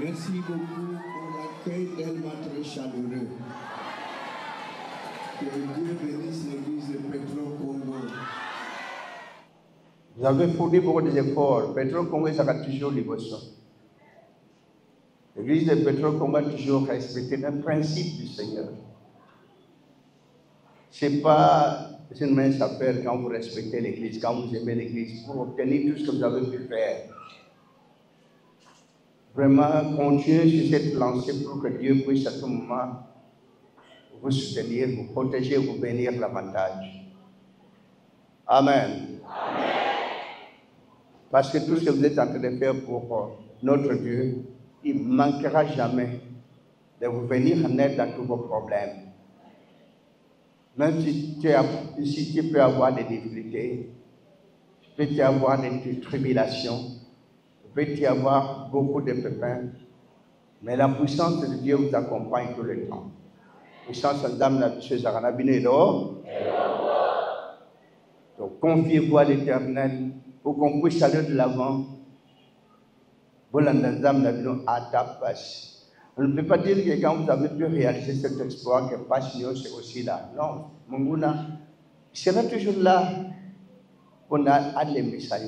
Merci beaucoup pour l'accueil tellement très chaleureux. Que Dieu bénisse l'église de Petro Congo. Vous avez fourni beaucoup d'efforts. Petro Congo, ça a toujours l'émotion. L'église de Petro Congo a toujours respecté le principe du Seigneur. Ce n'est pas une mince affaire quand vous respectez l'église, quand vous aimez l'église, pour obtenir tout ce que vous avez pu faire. Vraiment, continuez sur cette lancée pour que Dieu puisse à tout moment vous soutenir, vous protéger, vous bénir davantage. Amen. Amen. Parce que tout ce que vous êtes en train de faire pour notre Dieu, il ne manquera jamais de vous venir en aide dans tous vos problèmes. Même si tu peux avoir des difficultés, tu peux avoir des tribulations, tu peux y avoir beaucoup de pépins, mais la puissance de Dieu vous accompagne tout le temps. Puissance de Dame la Bicheuse Aranabinedo. Donc confiez-vous à l'Éternel pour qu'on puisse aller de l'avant. On ne peut pas dire que quand vous avez pu réaliser cet exploit, que Passion c'est aussi là. Non, Munguna sera toujours là pour aller Messiah.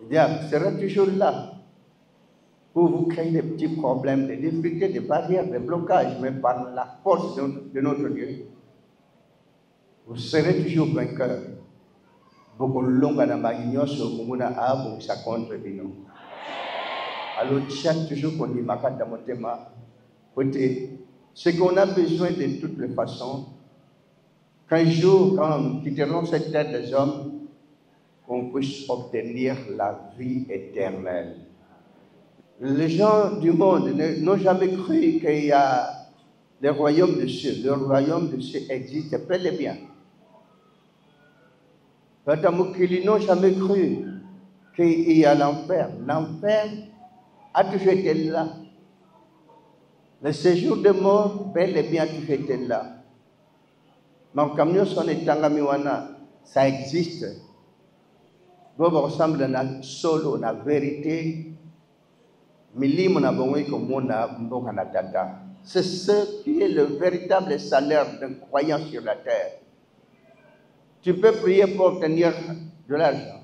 Dieu sera toujours là pour vous créer des petits problèmes, des difficultés, des barrières, des blocages, mais par la force de notre Dieu, vous serez toujours vainqueur. Beaucoup de longues anamagignos sur Munguna a pour sa contre nous. Alors, tiens toujours qu'on dit Makata Motema. Ce qu'on a besoin de toutes les façons, qu'un jour, quand nous quitterons cette terre des hommes, qu'on puisse obtenir la vie éternelle. Les gens du monde n'ont jamais cru qu'il y a le royaume de cieux. Le royaume de cieux existe bel et bien. Ils n'ont jamais cru qu'il y a l'enfer. L'enfer a toujours été là. Le séjour de mort, bel et bien, a toujours été là. Mais comme nous sommes Tangamiwana, ça existe. Vous ressemblez à la solo, la vérité. C'est ce qui est le véritable salaire d'un croyant sur la terre. Tu peux prier pour obtenir de l'argent.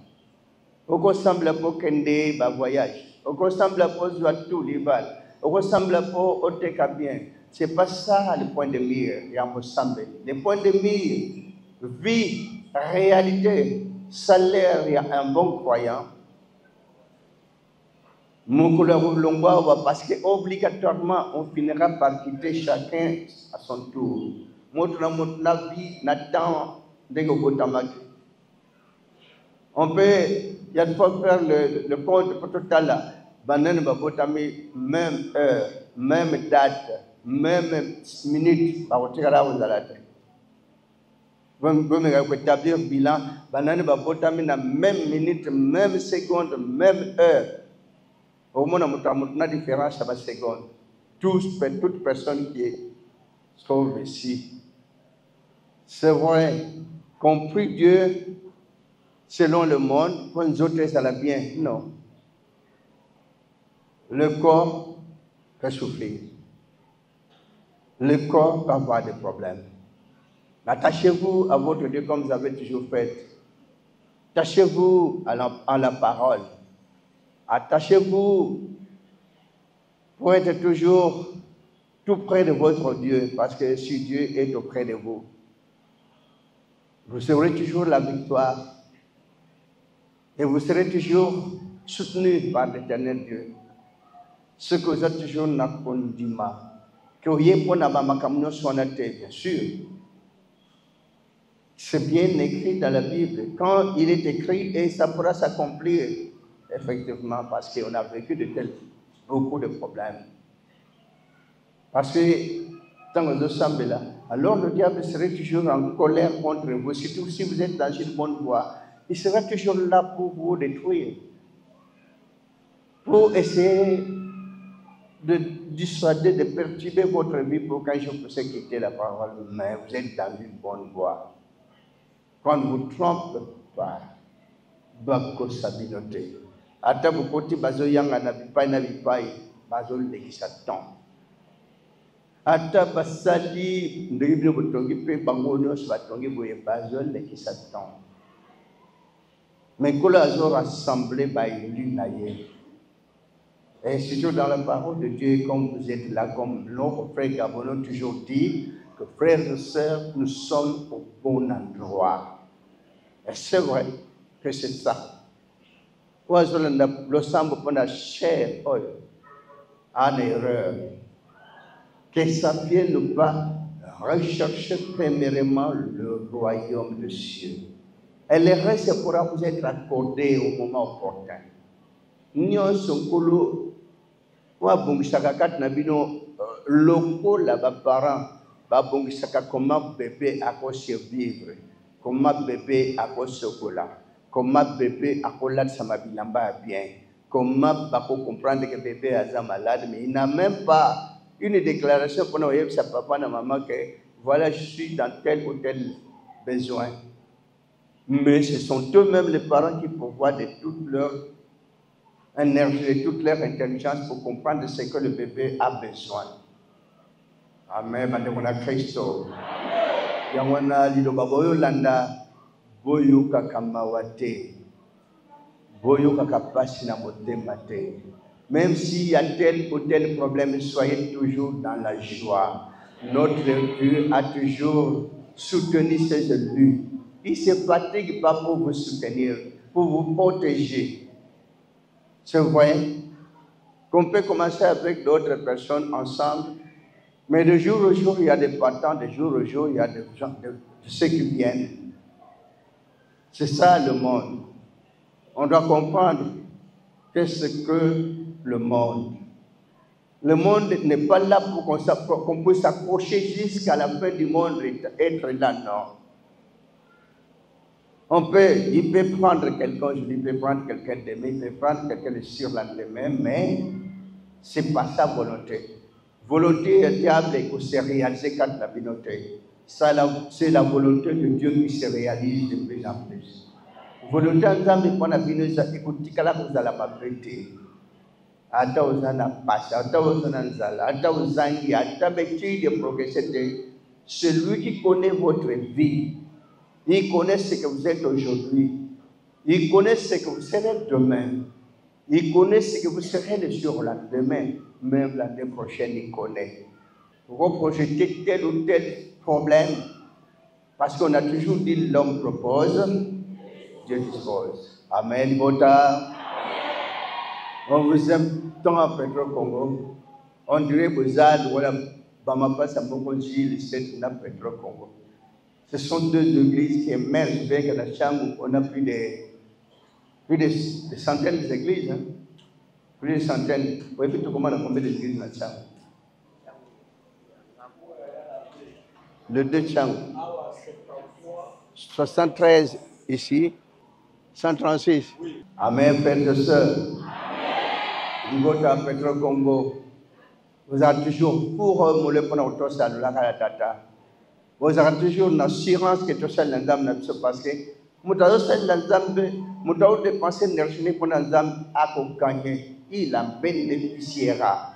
Au ressemble pour Kende, voyage. Au ressemble pour Zouatou, Lival. Au ressemble pour Otekabien. Ce n'est pas ça le point de mire. Le point de mire, vie, réalité, salaire, il y a un bon croyant. Parce qu'obligatoirement, on finira par quitter chacun à son tour. La vie n'attend on peut, il y a de fois faire le compte pour tout à l'heure. Même heure, même date, même minute. Vous établir bilan. Même minute, même seconde, même heure. Au moins, on a une différence à la seconde. Toute personne qui se trouve ici. C'est vrai, compris Dieu selon le monde, pour nous autres, ça va bien. Non. Le corps peut souffrir. Le corps peut avoir des problèmes. Attachez-vous à votre Dieu comme vous avez toujours fait. Attachez-vous à la parole. Attachez-vous pour être toujours tout près de votre Dieu, parce que si Dieu est auprès de vous, vous aurez toujours la victoire et vous serez toujours soutenu par l'Éternel Dieu. Ce que vous êtes toujours n'a pas dit, que vous ayez pour bien sûr. C'est bien écrit dans la Bible. Quand il est écrit, et ça pourra s'accomplir, effectivement, parce qu'on a vécu beaucoup de problèmes. Parce que, tant que nous sommes là, alors le diable serait toujours en colère contre vous. Surtout si vous êtes dans une bonne voie, il sera toujours là pour vous détruire. Pour essayer de dissuader, de perturber votre vie pour qu'un jour vous puissiez quitter la parole. Mais vous êtes dans une bonne voie. Quand vous trompez pas, Bako Sabinote. Ata Bukoti Bazoyanga Nabipai Nabipai. bazol de Satan. Ata basali ndibino botongi pe bangono batongi boye bazol de Satan. Mais que les ont rassemblés par une naïe. Et c'est toujours dans la parole de Dieu, comme vous êtes là, comme notre frère Gabono toujours dit, que frères et sœurs, nous sommes au bon endroit. Et c'est vrai que c'est ça. Le semble pour la chair en erreur. Que ça vienne pas rechercher premièrement le royaume de Dieu. Et le reste pourra vous être accordé au moment opportun. Nous sommes wa bongisaka kat na bino loko la ba parents ba bongisaka comment bébé a ko survivre, comment bébé a ko sokola, comment bébé a ko la sama bilamba bien, comment ba ko comprendre que bébé a malade, mais il n'a même pas une déclaration pour nous sa papa na maman que voilà je suis dans tel ou tel besoin. Mais ce sont eux-mêmes les parents qui pourvoient de toute leur énergie et toute leur intelligence pour comprendre ce que le bébé a besoin. Amen. Mandekona Kristo. Yangwana liloba boyo landa boyo kakamawate. Boyo kakapasi na motema te. Même s'il y a tel ou tel problème, soyez toujours dans la joie. Notre Dieu a toujours soutenu ses élus. Il ne se fatigue pas pour vous soutenir, pour vous protéger. C'est vrai qu'on peut commencer avec d'autres personnes ensemble, mais de jour au jour, il y a des partants, de jour au jour, il y a des gens, de ceux qui viennent. C'est ça le monde. On doit comprendre qu'est-ce que le monde. Le monde n'est pas là pour qu'on puisse s'accrocher jusqu'à la fin du monde et être là, non. Il peut prendre quelqu'un, je dis, il peut prendre quelqu'un demain, il peut prendre quelqu'un de surlendemain, mais ce n'est pas sa volonté. Volonté est diable et que c'est réalisé quand la communauté. C'est la volonté de Dieu qui se réalise de plus en plus. Volonté en Zambie, pour la communauté, écoutez, quand vous allez m'apprêter. Ata osana pasa, ata osana nzala, ata osangi, ata bekti de progresser. Celui qui connaît votre vie, il connaît ce que vous êtes aujourd'hui. Il connaît ce que vous serez demain. Il connaît ce que vous serez le jour là demain. Même l'année prochaine, il connaît. Vous reprojetez tel ou tel problème. Parce qu'on a toujours dit l'homme propose, Dieu dispose. Amen. Bota. On vous aime tant à Petro Congo. On dirait que vous avez voilà, Bamapa Sambokonji, le 7 na Petro Congo. Ce sont deux églises qui émergent avec la chambre. On a plus de centaines d'églises. Hein? Plus de centaines. Vous voyez tout comment on a combien d'églises dans la chambre? Le deux chambres. 73 ici. 136. Amen, frères et sœurs. Ngota Petro Congo. Vous avez toujours pour le prendre au sol la tata. Vous avez toujours une assurance que tout ça l'endam n'a pas passé. Vous avez aussi l'endam, vous avez dépensé l'énergie pour l'endam à gagner. Il en bénéficiera.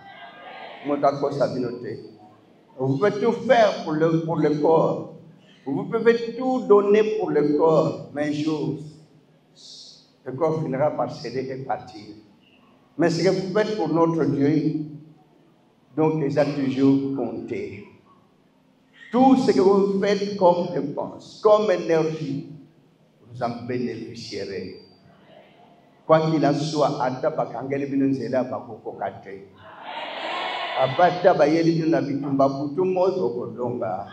Vous avez sa communauté. Vous pouvez tout faire pour le corps. Vous pouvez tout donner pour le corps. Mais un jour, le corps finira par céder et partir. Mais ce que vous faites pour notre Dieu, donc, il a toujours compté. Tout ce que vous faites comme dépense, comme énergie, vous en bénéficierez. Quoi qu'il en soit, Adaba Kangeli Binunzela Bakokate. Abata Bayeli Nabitumba Putumo Zokodonga.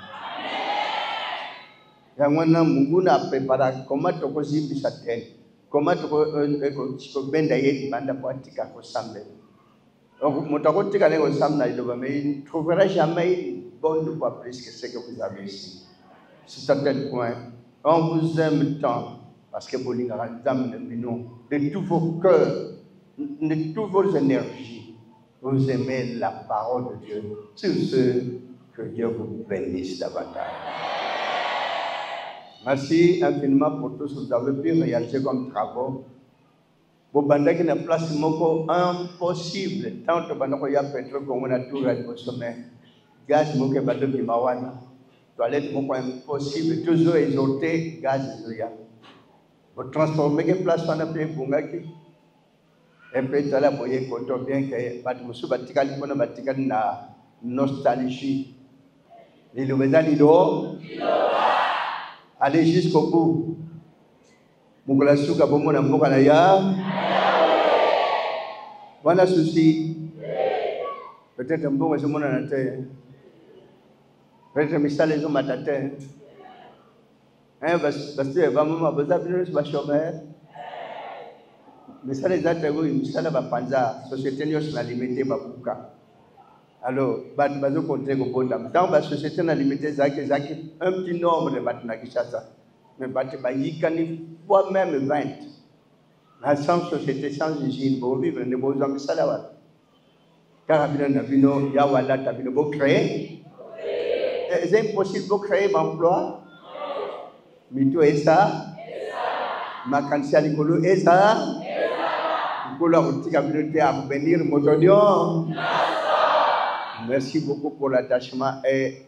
Yangwana Munguna a préparé comment tu peux s'y comment tu peux benda yedi banda pratique à Kosambe. Donc, mon tarotique à l'Écossam, il ne trouvera jamais une bonne fois plus que ce que vous avez ici. C'est à tel point, on vous aime tant, parce que vous avez de tous vos cœurs, de toutes vos énergies, vous aimez la parole de Dieu. C'est ce que Dieu vous bénisse davantage. Merci infiniment pour tout ce que vous avez pu réaliser comme travaux. bobandaki na place moko impossible tant tobandako ya pétrole kongo na tour au sommet gaz moko bato bimawana toilette moko impossible toujours exhorté gaz zoya pour transformer que place wana pe bungaki et puis tala boye koto bien que bato musu batikali kona batikali na nostalgie lilobezali do aller jusqu'au bout mukula suka bomo na mboka na ya wana souci peut-être mbongo zomona na te peut-être misale zo matate parce que maman baza bino ba chômeur misale za te go misale ba panza société nyos na limité ba buka alors bat bazo contre ko bonda dans ba société na limité zaki un petit nombre de bat na Kinshasa mais bat ba yikani fois même 20 sans société, sans usine, pour vivre, ne beaux hommes salawa. Car il y a wala tabino beau créer. C'est impossible de créer l'emploi. Mito et ça. Ma cancia licolo et ça. Pour la communauté à venir motodion. Merci beaucoup pour l'attachement et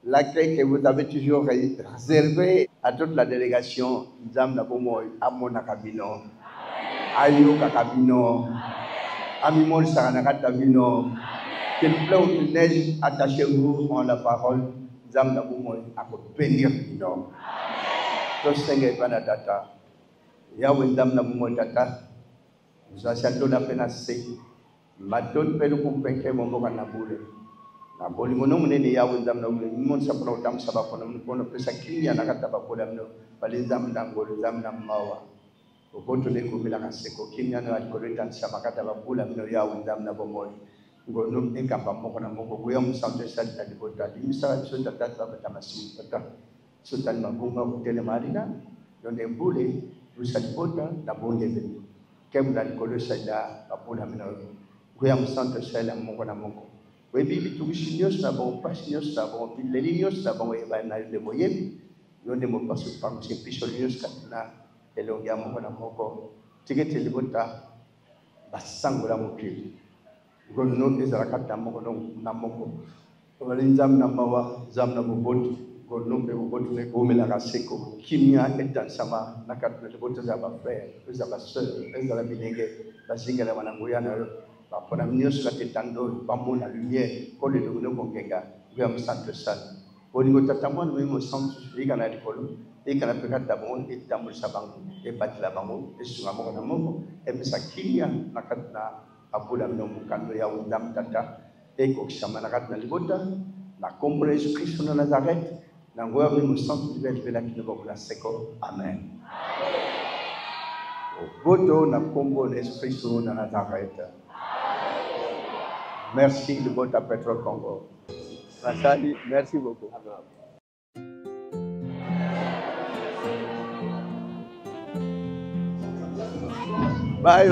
l'accueil que vous avez toujours réservé à toute la délégation. Zam na bomo à mon akabino. Ayo kakabino, amimol saranakata bino, qu'il pleut ou qu'il neige, attachez-vous en la parole, zam na bumoy, à bénir bino. Tous senge panadata, yawin zam na bumoy tata, nous achètons la peine assez, maton pelu kumpenke momoka na bule. Na boli mono munene yawin zam na bule, mon sapro tam sabakono, mono pesa kinya nakata bakola mno, pali zam na bole, zam na mawa. Oboto le kumila kaseko kimya na alkoleta nsamakata babula mino ya windam na bomoy ngono ekamba moko na moko kuya musanto sali tadi bota dimisa so tata batamasi tata so tali mabunga kutele marina yonde mbule rusali bota na bonge be kemula likolo sala babula mino kuya musanto sali moko na moko we bibi tugishinyos na bon pasnyos na bon pilelinyos na bon eba na de boyebi yonde mo pasu pam simpiso nyos katna elongia moko na moko tikete libota basangula mokili gono ezala kata moko na moko wali nzam na mawa nzam na boboto gono pe boboto ne komela kaseko kimia etansama na kata libota za ba frère za ba sœur ezala bilenge basingela wananguya na ba pona mios la tetando ba mona lumière ko le lono kongenga ya msanto sana bolingo tatamwa no mo santo lika na likolo et quand on a d'abord et tamul sabango et batla bango et sur amoko na moko et bisa kinya nakatna abula no mukando ya undam tata et ko kisama nakatna libota na kombo Jésus Christ na Nazareth na ngoya mo santo de la kinobo la seko amen boto na kombo Jésus Christ na Nazareth merci le bota Petro Congo Masali merci beaucoup. Bye.